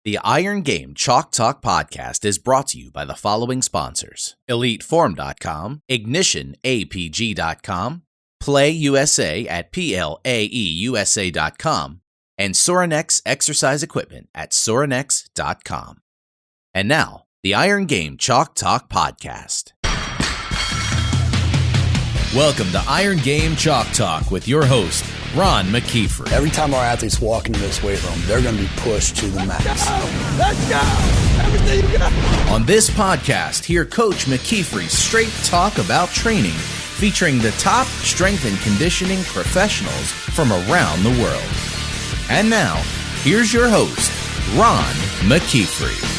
The Iron Game Chalk Talk podcast is brought to you by the following sponsors: EliteForm.com, IgnitionAPG.com, PlayUSA at PLAEUSA.com, and Sorinex Exercise Equipment at Sorinex.com. And now, the Iron Game Chalk Talk podcast. Welcome to Iron Game Chalk Talk with your host, Ron McKeefery. Every time our athletes walk into this weight room, they're going to be pushed to the max. Let's go! Everything you got! On this podcast, hear Coach McKeefery straight talk about training, featuring the top strength and conditioning professionals from around the world. And now, here's your host, Ron McKeefery.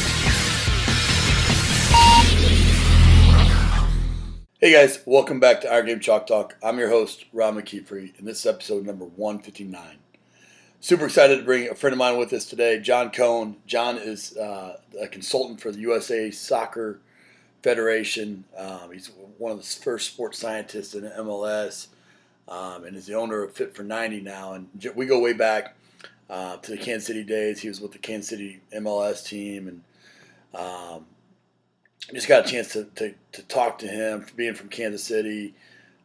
Hey guys, welcome back to Iron Game Chalk Talk. I'm your host, Ron McKeefery, and this is episode number 159. Super excited to bring a friend of mine with us today, John Cohn. John is a consultant for the USA Soccer Federation. He's one of the first sports scientists in MLS, and is the owner of Fit for 90 now. And we go way back to the Kansas City days. He was with the Kansas City MLS team, and just got a chance to talk to him, being from Kansas City,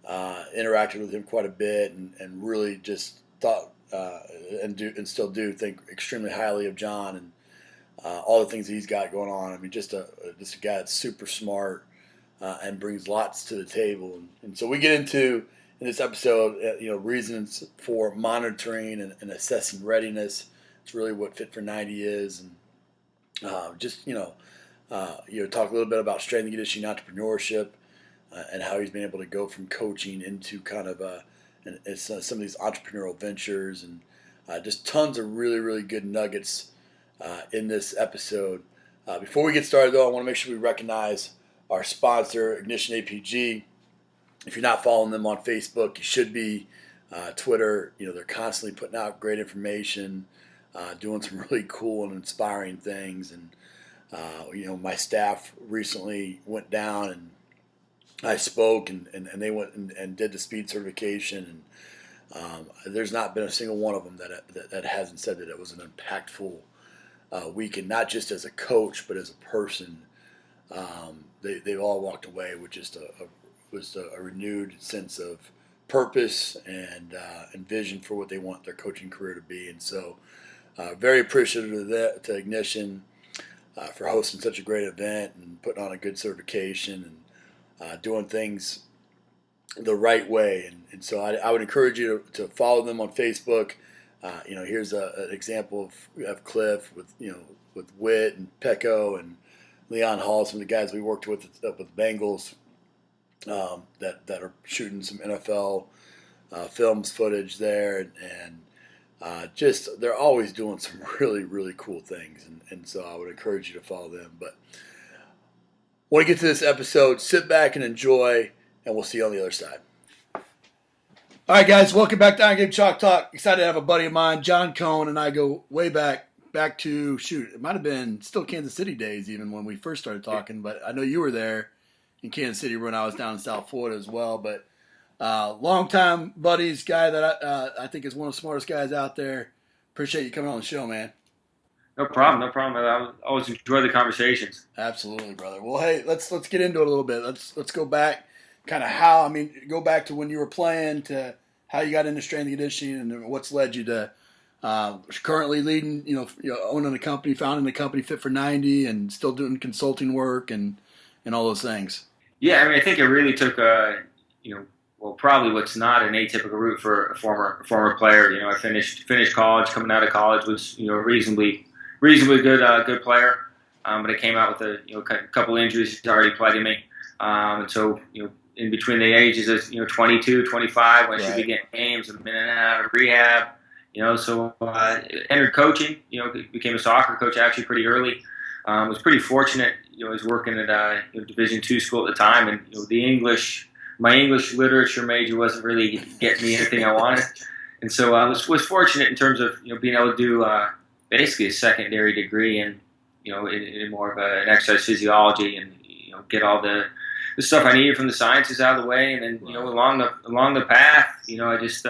interacted with him quite a bit, and really just thought and still do think extremely highly of John and all the things that he's got going on. I mean, just a guy that's super smart and brings lots to the table. And so we get into, in this episode, reasons for monitoring and assessing readiness. It's really what Fit for 90 is, and talk a little bit about strength and conditioning entrepreneurship and how he's been able to go from coaching into kind of some of these entrepreneurial ventures, and just tons of really, really good nuggets in this episode. Before we get started, though, I want to make sure we recognize our sponsor, Ignition APG. If you're not following them on Facebook, you should be. Twitter, they're constantly putting out great information, doing some really cool and inspiring things, and my staff recently went down and I spoke and they went and did the speed certification, and there's not been a single one of them that hasn't said that it was an impactful weekend, not just as a coach but as a person. They've all walked away with just a renewed sense of purpose and vision for what they want their coaching career to be. And so very appreciative of that, to Ignition, for hosting such a great event and putting on a good certification and doing things the right way. And so I would encourage you to follow them on Facebook. Here's an example of Cliff with Witt and Pecco and Leon Hall, some of the guys we worked with Bengals that are shooting some NFL films footage there, and they're always doing some really, really cool things, and so I would encourage you to follow them. But when we get to this episode, sit back and enjoy, and we'll see you on the other side. All right, guys, welcome back to Iron Game Chalk Talk. Excited to have a buddy of mine, John Cohn, and I go way back to, it might have been still Kansas City days even when we first started talking, but I know you were there in Kansas City when I was down in South Florida as well. But long-time buddies, guy that I think is one of the smartest guys out there. Appreciate you coming on the show, man. No problem. I always enjoy the conversations. Absolutely, brother. Well, hey, let's get into it a little bit. Let's go back, kind of go back to when you were playing to how you got into strength and conditioning, and what's led you to currently leading, owning a company, founding a company, Fit for 90, and still doing consulting work and all those things. Yeah, I mean, I think it really took probably what's not an atypical route for a former player. I finished college. Coming out of college was a reasonably good player, but I came out with a couple injuries that already plaguing me, and so in between the ages of 22, 25, when I should be getting games, I've been in and out of rehab. So entered coaching. Became a soccer coach actually pretty early. Was pretty fortunate. I was working at a Division II school at the time, and my English literature major wasn't really getting me anything I wanted, and so I was fortunate in terms of being able to do basically a secondary degree in more of an exercise physiology, and get all the stuff I needed from the sciences out of the way, and then along the path, I just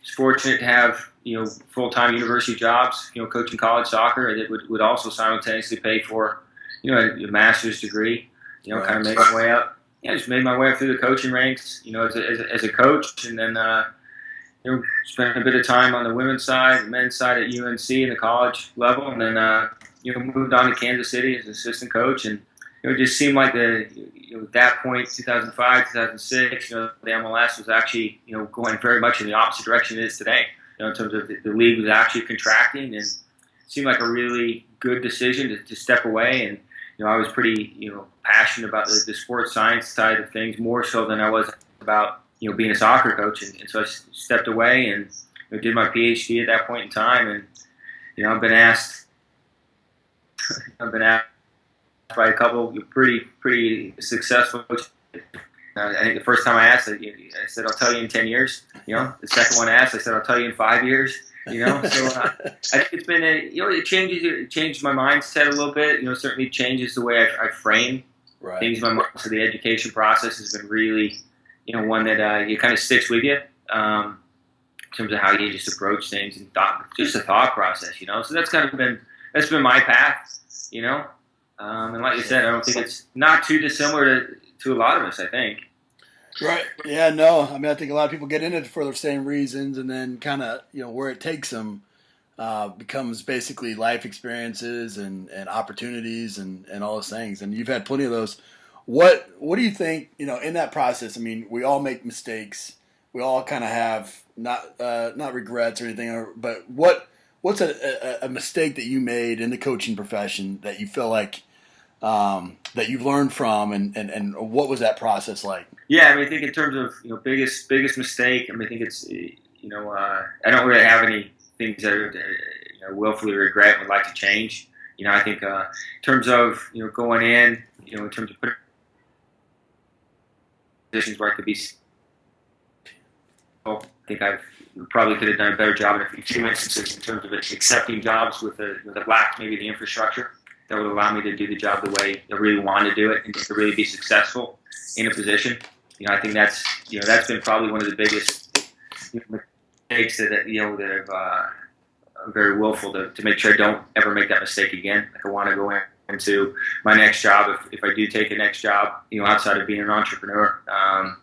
was fortunate to have, full-time university jobs, coaching college soccer that would also simultaneously pay for, a master's degree, Right. kind of made my way up. Yeah, just made my way up through the coaching ranks, as a coach, and then, spent a bit of time on the women's side, the men's side at UNC in the college level, and then, moved on to Kansas City as an assistant coach, and it just seemed like at that point, 2005, 2006, the MLS was actually, going very much in the opposite direction it is today. In terms of the league was actually contracting, and it seemed like a really good decision to step away. And I was pretty, passionate about the sports science side of things more so than I was about being a soccer coach. And so I stepped away and did my PhD at that point in time. And I've been asked by a couple of pretty successful coaches. I think the first time I asked, I said, I'll tell you in 10 years. The second one I asked, I said, I'll tell you in 5 years. So I think it's been, it changed my mindset a little bit. Certainly changes the way I frame things in my mind. So the education process has been really, one that it kind of sticks with you in terms of how you just approach things and just a thought process. So that's been my path. And like you said, I don't think it's not too dissimilar to a lot of us, I think. Right. Yeah, no. I mean, I think a lot of people get in it for the same reasons, and then kind of, where it takes them becomes basically life experiences and opportunities and all those things. And you've had plenty of those. What do you think, in that process? I mean, we all make mistakes. We all kind of have not regrets or anything, but what's a mistake that you made in the coaching profession that you feel like that you've learned from, and what was that process like? Yeah, I mean, I think in terms of biggest mistake, I mean, I think it's I don't really have any things that I willfully regret and would like to change. I think in terms of going in terms of putting positions where I could be, I think I probably could have done a better job in a few instances in terms of accepting jobs with a lack maybe the infrastructure that would allow me to do the job the way I really wanted to do it and just to really be successful in a position. I think that's been probably one of the biggest mistakes that I'm very willful to make sure I don't ever make that mistake again. Like I want to go into my next job if I do take a next job, outside of being an entrepreneur. I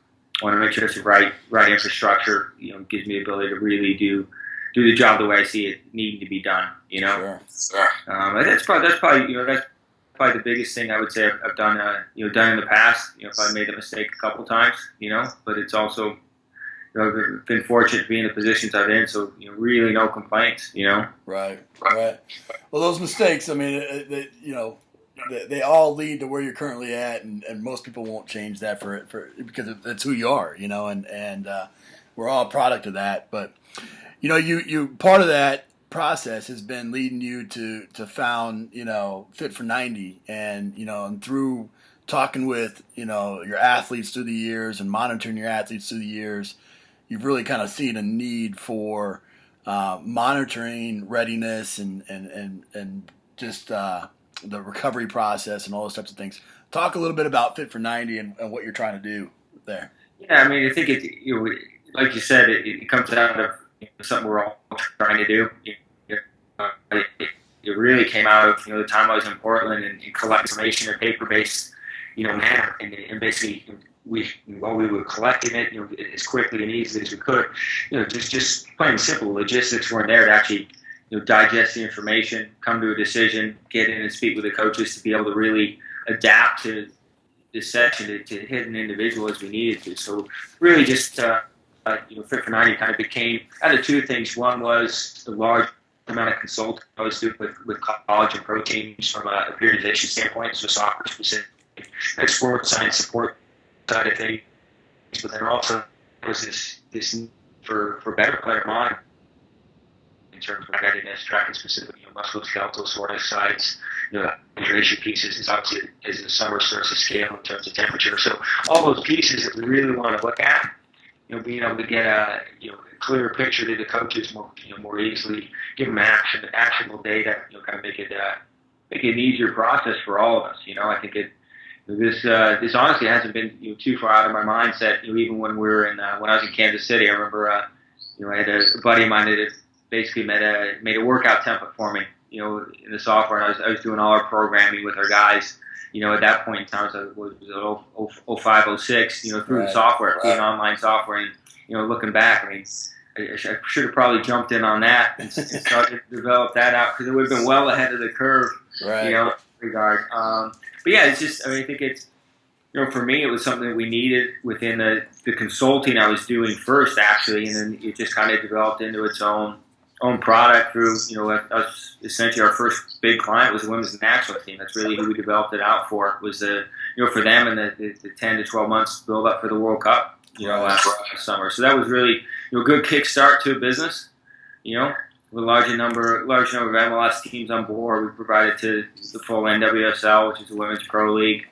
want to make sure it's the right infrastructure. Gives me the ability to really do the job the way I see it needing to be done. Sure. That's probably the biggest thing I would say I've done done in the past. If I made a mistake a couple times, but it's also I've been fortunate to be in the positions I've in, so really no complaints. Right. Well, those mistakes, I mean, they all lead to where you're currently at, and most people won't change that for because that's who you are, and we're all a product of that. But you part of that process has been leading you to found Fit for 90, and through talking with your athletes through the years and monitoring your athletes through the years, you've really kind of seen a need for monitoring readiness and just the recovery process and all those types of things. Talk a little bit about Fit for 90 and what you're trying to do there. Yeah, I mean, I think like you said, it comes out of something we're all trying to do. It really came out of the time I was in Portland and collect information in a paper-based manner, and basically we were collecting it as quickly and easily as we could. Just plain and simple, logistics weren't there to actually digest the information, come to a decision, get in and speak with the coaches to be able to really adapt to this session to hit an individual as we needed to. So really just Fit for 90 kind of became out of two things. One was the large amount of consulting I was doing with college and pro teams from a periodization standpoint, so soccer specific, and sports science support side of things. But then also there was this need for better player monitoring in terms of readiness, tracking specific musculoskeletal soreness sites. The hydration pieces is obviously as the summer starts to scale in terms of temperature. So all those pieces that we really want to look at, being able to get a clearer picture to the coaches more easily, give them actionable data, kind of make it an easier process for all of us. I think this honestly hasn't been too far out of my mindset. Even when we were when I was in Kansas City, I remember I had a buddy of mine that had basically made a workout template for me, in the software, and I was doing all our programming with our guys. At that point in time, it was 05, 06, through the software, through an online software, and looking back, I mean, I should have probably jumped in on that and started to develop that out, because it would have been well ahead of the curve, in that regard. But yeah, it's just, I mean, I think it's, for me, it was something that we needed within the consulting I was doing first, actually, and then it just kind of developed into its own product through, us, essentially our first big client was the women's national team. That's really who we developed it out for, was for them and the 10 to 12 months build up for the World Cup, last summer. So that was really, a good kickstart to a business, with a large number of MLS teams on board. We provided to the full NWSL, which is the Women's Pro League.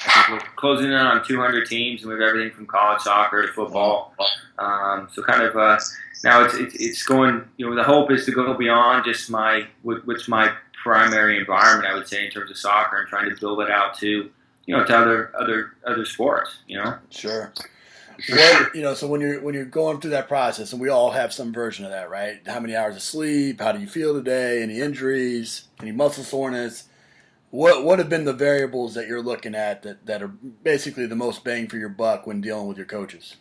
I think we're closing in on 200 teams, and we have everything from college soccer to football. So kind of now it's going. The hope is to go beyond just what's my primary environment, I would say, in terms of soccer, and trying to build it out to to other sports. Sure. What, so when you're going through that process, and we all have some version of that, right? How many hours of sleep? How do you feel today? Any injuries? Any muscle soreness? What have been the variables that you're looking at that are basically the most bang for your buck when dealing with your coaches?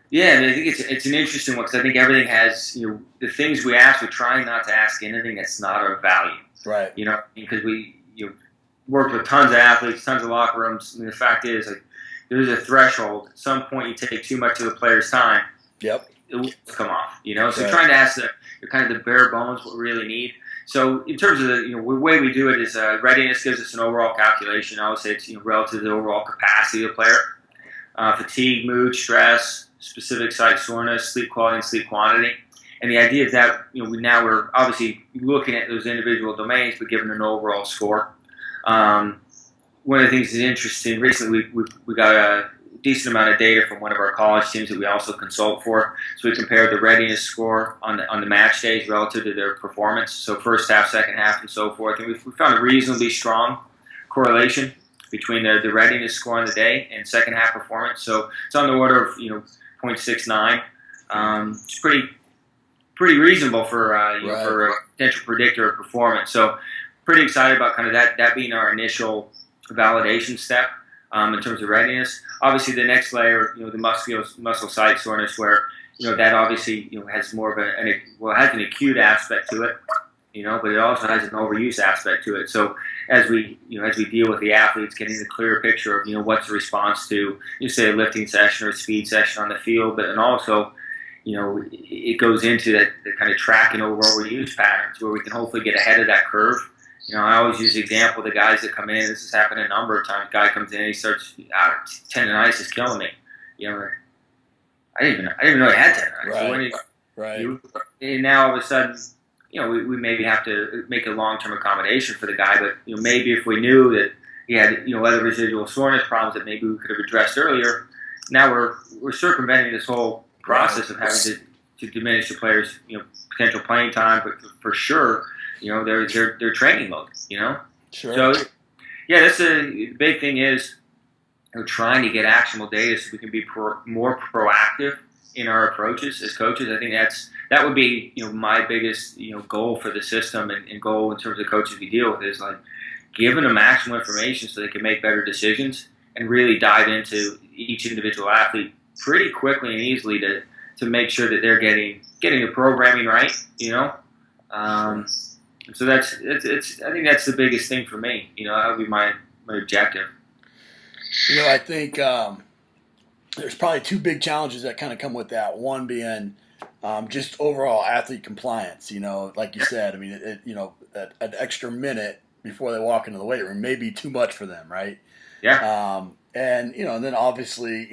Yeah, and I think it's an interesting one, because I think everything has, the things we ask, we're trying not to ask anything that's not of value. Right. Because we worked with tons of athletes, tons of locker rooms. I mean, the fact is, like, there's a threshold. At some point, you take too much of the player's time. Yep. It will come off. So trying to ask the kind of the bare bones what we really need. So in terms of the way we do it is Readiness gives us an overall calculation. I would say it's relative to the overall capacity of the player, fatigue, mood, stress, specific site soreness, sleep quality, and sleep quantity. And the idea is that we're obviously looking at those individual domains, but giving an overall score. One of the things that's interesting, recently we got a decent amount of data from one of our college teams that we also consult for. So we compared the readiness score on the match days relative to their performance. So first half, second half, and so forth. And we found a reasonably strong correlation between the readiness score on the day and second half performance. So it's on the order of 0.69. It's pretty reasonable for for a potential predictor of performance. So pretty excited about kind of that being our initial validation step in terms of readiness. Obviously, the next layer, the muscle site soreness, where that obviously has more of has an acute aspect to it, but it also has an overuse aspect to it. So as we deal with the athletes, getting the clear picture of what's the response to say a lifting session or a speed session on the field, but and also it goes into that kind of tracking over overuse patterns where we can hopefully get ahead of that curve. I always use the example of the guys that come in. This has happened a number of times. Guy comes in, he starts, tendonitis is killing me. I didn't even know he had tendonitis. Right. And now all of a sudden, we maybe have to make a long-term accommodation for the guy. But maybe if we knew that he had other residual soreness problems that maybe we could have addressed earlier, now we're circumventing this whole process of having to diminish the player's potential playing time, but for sure. Their training load, Sure. So, yeah, that's the big thing is trying to get actionable data so we can be more proactive in our approaches as coaches. I think that would be, my biggest, goal for the system and goal in terms of coaches we deal with is like giving them actionable information so they can make better decisions and really dive into each individual athlete pretty quickly and easily to make sure that they're getting the programming right, So I think that's the biggest thing for me. That would be my objective. I think there's probably two big challenges that kind of come with that. One being just overall athlete compliance. Like you said, I mean, an extra minute before they walk into the weight room may be too much for them, right? Yeah. And then obviously,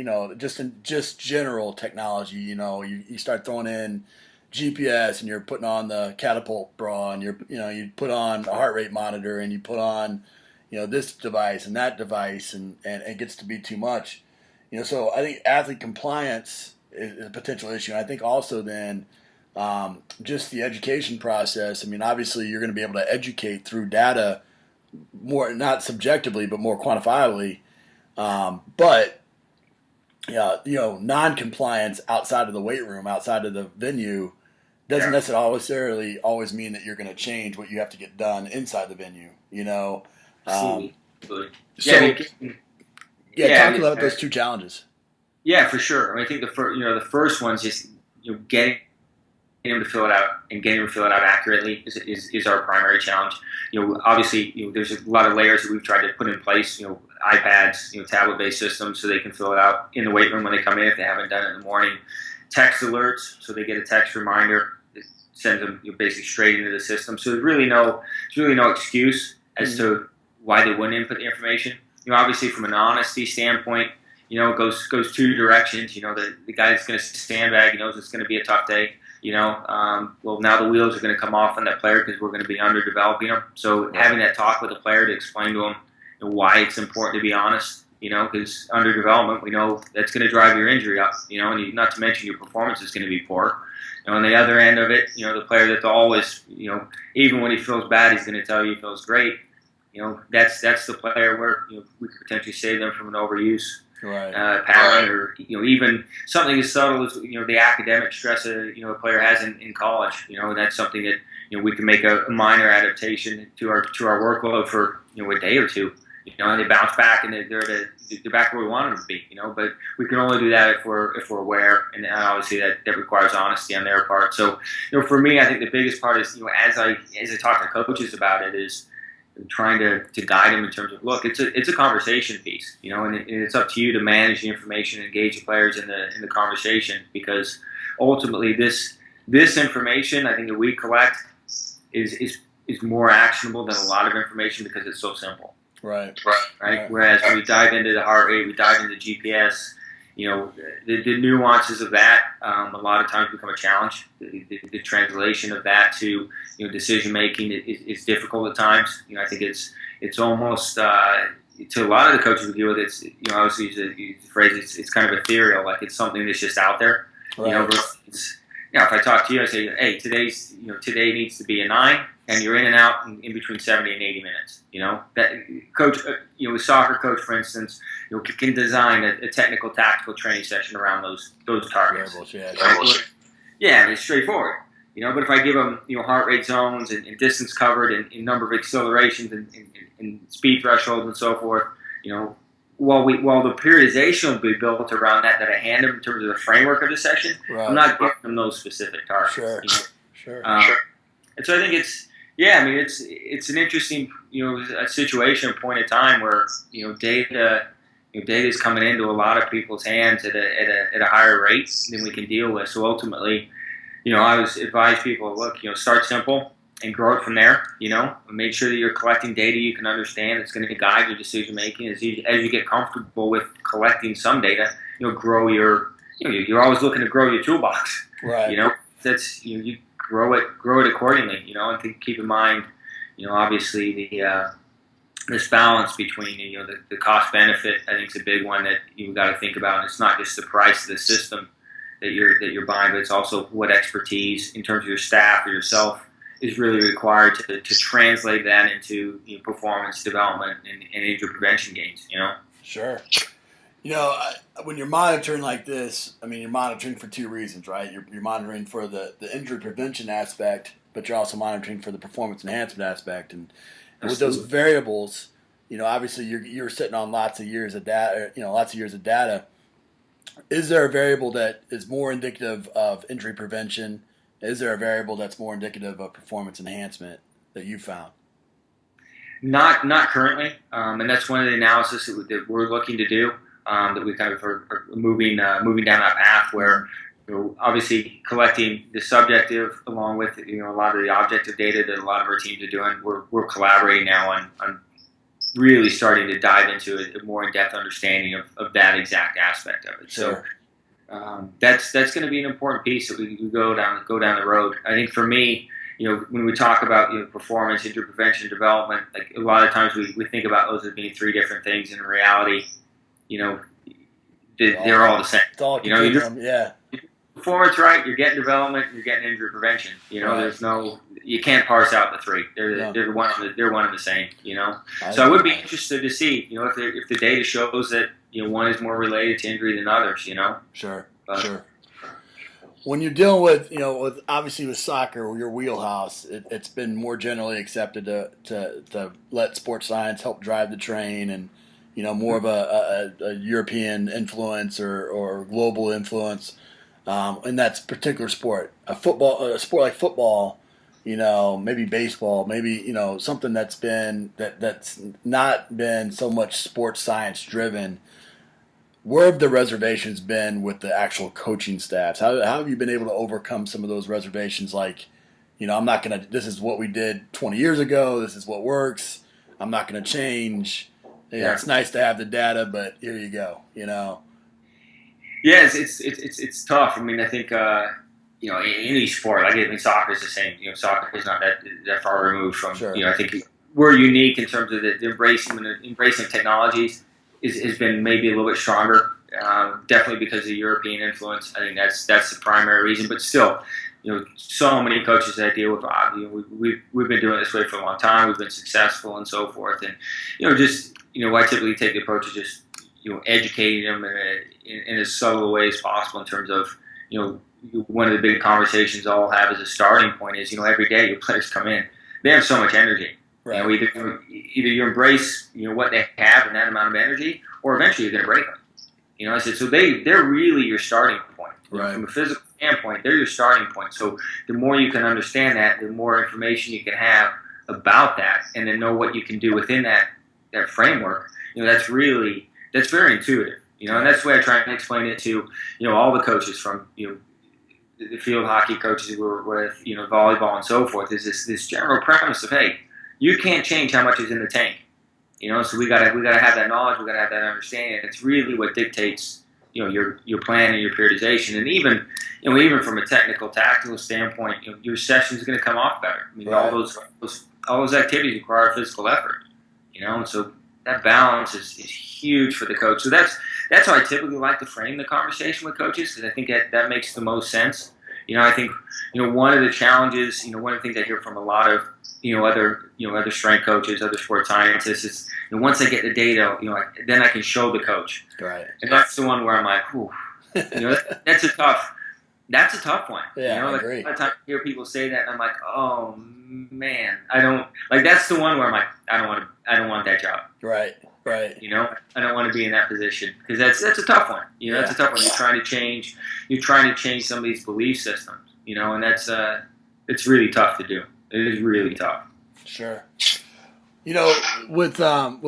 just general technology. You start throwing in GPS and you're putting on the catapult bra and you put on a heart rate monitor and you put on this device and that device and it gets to be too much. So I think athlete compliance is a potential issue. And I think also then just the education process. I mean, obviously you're going to be able to educate through data more, not subjectively, but more quantifiably. But yeah, non-compliance outside of the weight room, outside of the venue, doesn't necessarily always mean that you're going to change what you have to get done inside the venue. Absolutely. So talk about those two challenges. Yeah, for sure. I mean, I think the first one's just getting him to fill it out and getting him to fill it out accurately is our primary challenge. Obviously, there's a lot of layers that we've tried to put in place. iPads, tablet-based systems, so they can fill it out in the weight room when they come in if they haven't done it in the morning. Text alerts, so they get a text reminder that sends them basically straight into the system. So there's really no excuse as to why they wouldn't input the information. Obviously from an honesty standpoint, it goes two directions. The guy that's going to sandbag knows it's going to be a tough day. Well, now the wheels are going to come off on that player because we're going to be underdeveloping them. So having that talk with the player to explain to him why it's important to be honest, because under development, we know that's going to drive your injury up, and not to mention your performance is going to be poor. On the other end of it, the player that's always, even when he feels bad, he's going to tell you he feels great. That's the player where we could potentially save them from an overuse pattern, or even something as subtle as the academic stress a player has in college. And that's something that we can make a minor adaptation to our workload for a day or two. And they bounce back and they're back where we want them to be. But we can only do that if we're aware, and obviously that requires honesty on their part. So for me, I think the biggest part is as I talk to coaches about it is trying to guide them in terms of, look, it's a conversation piece, and it's up to you to manage the information and engage the players in the conversation, because ultimately this information I think that we collect is more actionable than a lot of information because it's so simple. Right. Whereas when we dive into the heart rate, we dive into GPS, the nuances of that a lot of times become a challenge. The translation of that to decision making is difficult at times. I think it's almost to a lot of the coaches we deal with. It's obviously use the phrase it's kind of ethereal, like it's something that's just out there. It's, if I talk to you, I say, hey, today needs to be a 9, and you're in and out in between 70 and 80 minutes. That coach, a soccer coach, for instance, can design a technical, tactical training session around those targets. Yeah, it's straightforward. But if I give them, heart rate zones and distance covered and number of accelerations and speed thresholds and so forth, while the periodization will be built around that I hand them in terms of the framework of the session, I'm not giving them those specific targets. Sure. And so I think it's an interesting, a situation, point in time where, data is coming into a lot of people's hands at a higher rate than we can deal with. So ultimately, I always advise people, look, start simple and grow it from there. Make sure that you're collecting data you can understand. It's going to guide your decision making as you get comfortable with collecting some data. Grow you're always looking to grow your toolbox. Right. That's you grow it accordingly. And keep in mind, obviously this balance between the cost benefit. I think is a big one that you've got to think about. And it's not just the price of the system that you're buying, but it's also what expertise in terms of your staff or yourself is really required to translate that into performance development and injury prevention gains. Sure. When you're monitoring like this, you're monitoring for two reasons, right? You're monitoring for the injury prevention aspect, but you're also monitoring for the performance enhancement aspect. And with those variables, obviously you're sitting on lots of years of data. Is there a variable that is more indicative of injury prevention? Is there a variable that's more indicative of performance enhancement that you found? Not currently, and that's one of the analysis that we're looking to do. That we kind of are moving down that path where obviously collecting the subjective along with a lot of the objective data that a lot of our teams are doing. We're collaborating now on really starting to dive into a more in-depth understanding of that exact aspect of it. Sure. So that's going to be an important piece that we go down the road. I think for me, when we talk about performance, injury prevention, development, like a lot of times we think about those as being three different things. In reality, they're all the same. It's all performance right, you're getting development, you're getting injury prevention. There's you can't parse out the three. They're one and the same. So I would be interested to see, if the data shows that one is more related to injury than others. Sure. When you're dealing with, with obviously with soccer, your wheelhouse, it's been more generally accepted to let sports science help drive the train, and more of a European influence or global influence in that particular sport. A sport like football, maybe baseball, maybe something that's not been so much sports science driven. Where have the reservations been with the actual coaching staffs? How have you been able to overcome some of those reservations? Like, this is what we did 20 years ago. This is what works. I'm not going to change. It's nice to have the data, but here you go, Yeah, it's tough. I mean, I think, in any sport, soccer is the same. Soccer is not that far removed from, sure. I think we're unique in terms of the embracing technologies. Has been maybe a little bit stronger, definitely because of the European influence. I think that's the primary reason. But still, so many coaches that I deal with, we've been doing it this way for a long time. We've been successful and so forth. And I typically take the approach of just educating them in as subtle a way as possible in terms of one of the big conversations I'll have as a starting point is every day your players come in, they have so much energy. Right. Either you embrace what they have and that amount of energy, or eventually you're going to break them. I said so they're really your starting point. Right. From a physical standpoint, they're your starting point. So the more you can understand that, the more information you can have about that, and then know what you can do within that framework. That's very intuitive. And that's the way I try and explain it to all the coaches from the field hockey coaches who were with volleyball and so forth. Is this general premise of, hey, you can't change how much is in the tank, So we gotta have that knowledge. We gotta have that understanding. It's really what dictates, your plan and your periodization. And even from a tactical standpoint, your session is going to come off better. I mean, right. all those activities require physical effort, And so that balance is huge for the coach. So that's how I typically like to frame the conversation with coaches, because I think that makes the most sense. I think one of the challenges, one of the things I hear from a lot of other strength coaches, other sports scientists is once I get the data, then I can show the coach. Right. And that's the one where I'm like, whew, that's a tough one. Yeah, I agree. A lot of times I hear people say that, and I'm like, oh man, that's the one where I'm like, I don't want that job. Right. I don't want to be in that position, because that's a tough one. That's a tough one. You're trying to change some of these belief systems. And that's it's really tough to do. It is really tough. Sure. With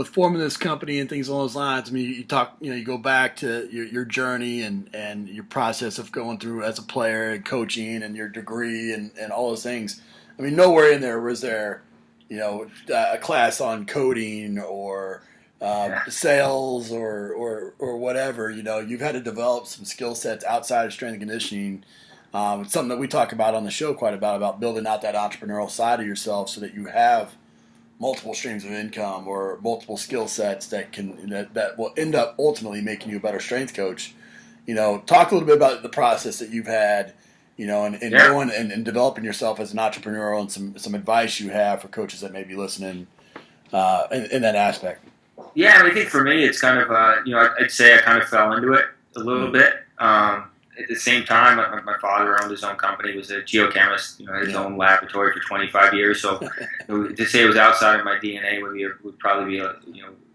forming this company and things along those lines, I mean, you talk, you go back to your journey and your process of going through as a player and coaching and your degree and all those things. I mean, nowhere in there was there, a class on coding or sales or whatever. You've had to develop some skill sets outside of strength and conditioning. It's something that we talk about on the show quite about building out that entrepreneurial side of yourself so that you have multiple streams of income or multiple skill sets that will end up ultimately making you a better strength coach. Talk a little bit about the process that you've had, and going and developing yourself as an entrepreneur, and some advice you have for coaches that may be listening in that aspect. Yeah, I think for me it's kind of I'd say I kind of fell into it a little bit. At the same time, my father owned his own company. He was a geochemist, had his own laboratory for 25 years. So to say it was outside of my DNA would probably be a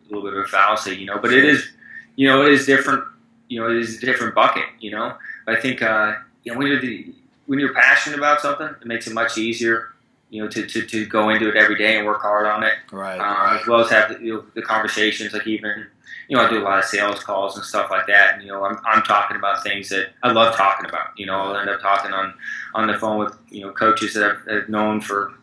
little bit of a fallacy, But it is, it is different. It is a different bucket, But I think when you're passionate about something, it makes it much easier, to go into it every day and work hard on it. Right. As well as have the conversations, like even. I do a lot of sales calls and stuff like that. And, I'm talking about things that I love talking about. I'll end up talking on the phone with, coaches that I've known for,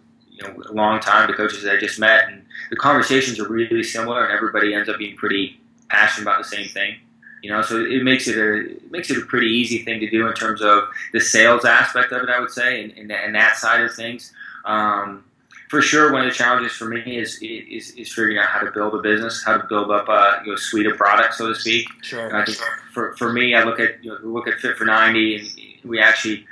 a long time, to coaches that I just met. And the conversations are really similar, and everybody ends up being pretty passionate about the same thing. So it makes it a pretty easy thing to do in terms of the sales aspect of it, I would say, and that side of things. For sure, one of the challenges for me is figuring out how to build a business, how to build up a suite of products, so to speak. Sure. And I think for me, I look at Fit for 90, and we actually,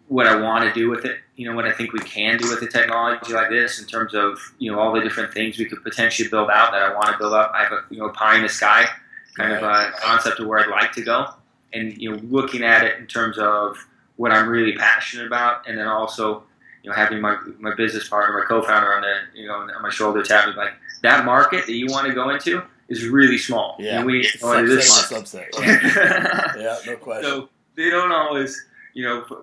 what I want to do with it, what I think we can do with a technology like this in terms of all the different things we could potentially build out that I want to build up. I have a pie in the sky kind of a concept of where I'd like to go, and looking at it in terms of what I'm really passionate about, and then also having my business partner, my co-founder on on my shoulder, tapping like that market that you want to go into is really small. Yeah, we go into this subset. Yeah. Yeah, no question. So they don't always,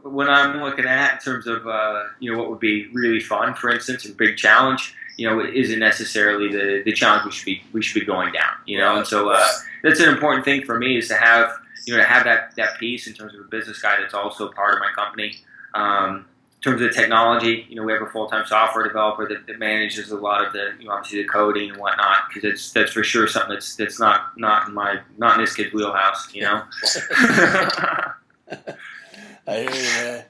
when I'm looking at in terms of what would be really fun, for instance, a big challenge, it isn't necessarily the challenge we should be going down. And so that's an important thing for me, is to have that piece in terms of a business guy that's also part of my company. In terms of the technology, we have a full-time software developer that manages a lot of the, obviously the coding and whatnot, because that's for sure something that's not in this kid's wheelhouse, I hear you, man.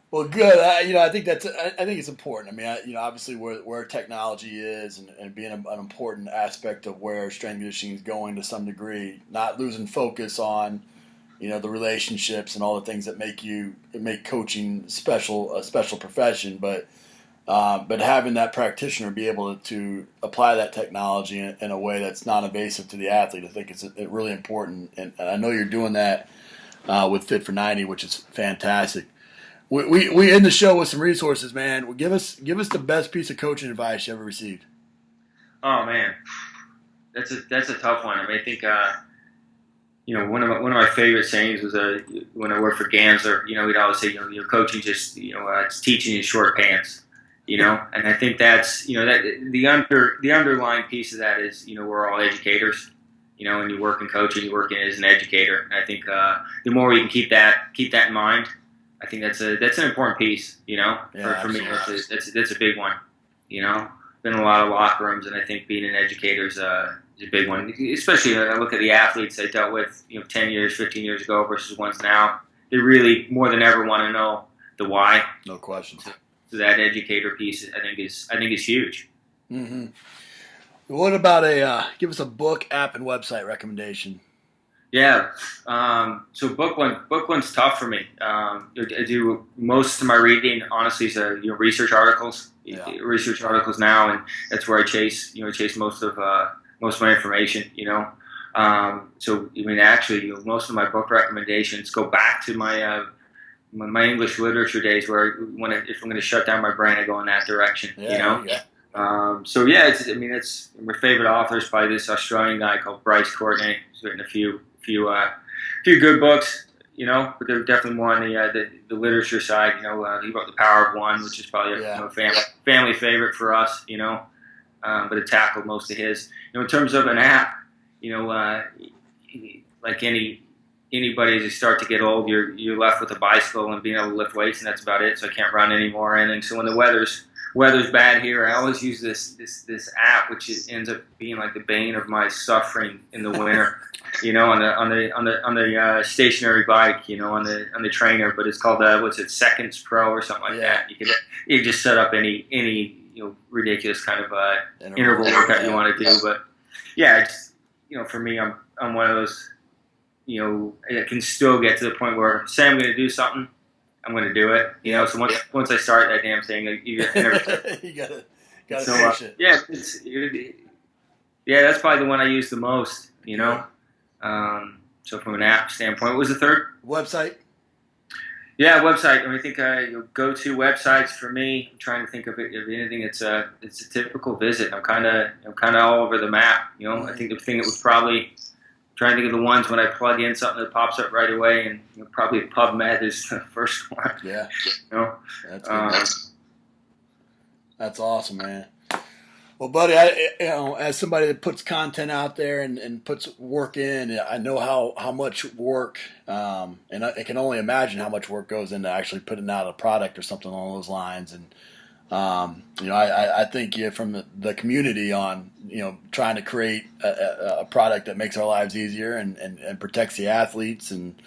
Well, good. I think it's important. I mean, obviously where technology is and being an important aspect of where strength and conditioning is going to some degree, not losing focus on the relationships and all the things that make coaching a special profession, but having that practitioner be able to apply that technology in a way that's non-invasive to the athlete, I think it's really important. And I know you're doing that with Fit for 90, which is fantastic. We end the show with some resources, man. Give us the best piece of coaching advice you ever received. Oh man, that's a tough one. I mean, I think. One of my favorite sayings was when I worked for Gansler, we'd always say, coaching just, it's teaching in short pants, and I think that's, that the underlying piece of that is, we're all educators, and you work in coaching, you work in as an educator. And I think the more we can keep that in mind, I think that's an important piece, for me. That's a big one, been in a lot of locker rooms, and I think being an educator is a big one, especially when I look at the athletes I dealt with, 10 years, 15 years ago versus ones now. They really, more than ever, want to know the why. No question. So that educator piece, I think is huge. Mm-hmm. What about give us a book, app, and website recommendation? Yeah. So book one's tough for me. I do most of my reading, honestly, is research articles. Research articles now, and that's where I chase most of my information. So I mean, actually, most of my book recommendations go back to my my English literature days, where if I'm going to shut down my brain, I go in that direction. So yeah, it's my favorite author is by this Australian guy called Bryce Courtenay. He's written a few good books, but they're definitely more on the literature side. He wrote The Power of One, which is probably a family favorite for us. But it tackled most of his. In terms of an app, like anybody, as you start to get old, you're left with a bicycle and being able to lift weights, and that's about it. So I can't run anymore or anything. So when the weather's bad here, I always use this app, which ends up being like the bane of my suffering in the winter. On the stationary bike, on the trainer, but it's called Seconds Pro or something like that. You can just set up any ridiculous kind of interval workout you want to do. But yeah, it's for me, I'm one of those, I can still get to the point where say I'm going to do something, I'm going to do it. So once I start that damn thing, you never. You gotta finish it. Yeah, that's probably the one I use the most. So from an app standpoint, what was the third? Website. Yeah, website. I think go-to websites for me. I'm trying to think of anything. It's a typical visit. I'm kind of all over the map. I think the thing that was probably trying to think of the ones when I plug in something that pops up right away, and probably PubMed is the first one. Yeah. That's awesome, man. Well, buddy, as somebody that puts content out there and puts work in, I know how much work, and I can only imagine how much work goes into actually putting out a product or something along those lines. And I think from the community on trying to create a product that makes our lives easier and protects the athletes, and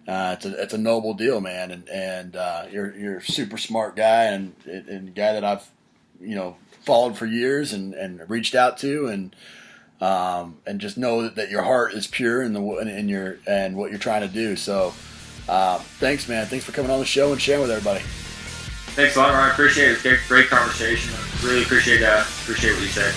it's a noble deal, man. And you're a super smart guy and a guy that I've followed for years and reached out to, and just know that your heart is pure and what you're trying to do. So thanks, man. Thanks for coming on the show and sharing with everybody. Thanks a lot, Ron. I appreciate it. It's a great conversation. I really appreciate what you said.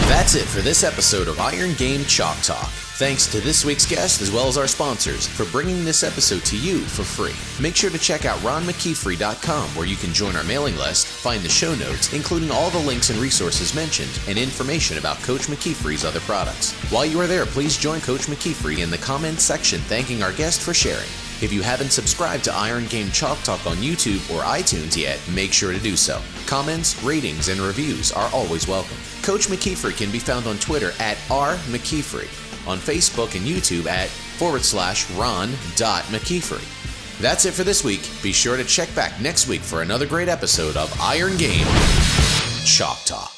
That's it for this episode of Iron Game Chalk Talk. Thanks to this week's guest as well as our sponsors for bringing this episode to you for free. Make sure to check out ronmckeefery.com where you can join our mailing list, find the show notes, including all the links and resources mentioned, and information about Coach McKeefery's other products. While you are there, please join Coach McKeefery in the comments section thanking our guest for sharing. If you haven't subscribed to Iron Game Chalk Talk on YouTube or iTunes yet, make sure to do so. Comments, ratings, and reviews are always welcome. Coach McKeefery can be found on Twitter at @RMcKeefery, on Facebook and YouTube at /Ron.McKeefery. That's it for this week. Be sure to check back next week for another great episode of Iron Game Chalk Talk.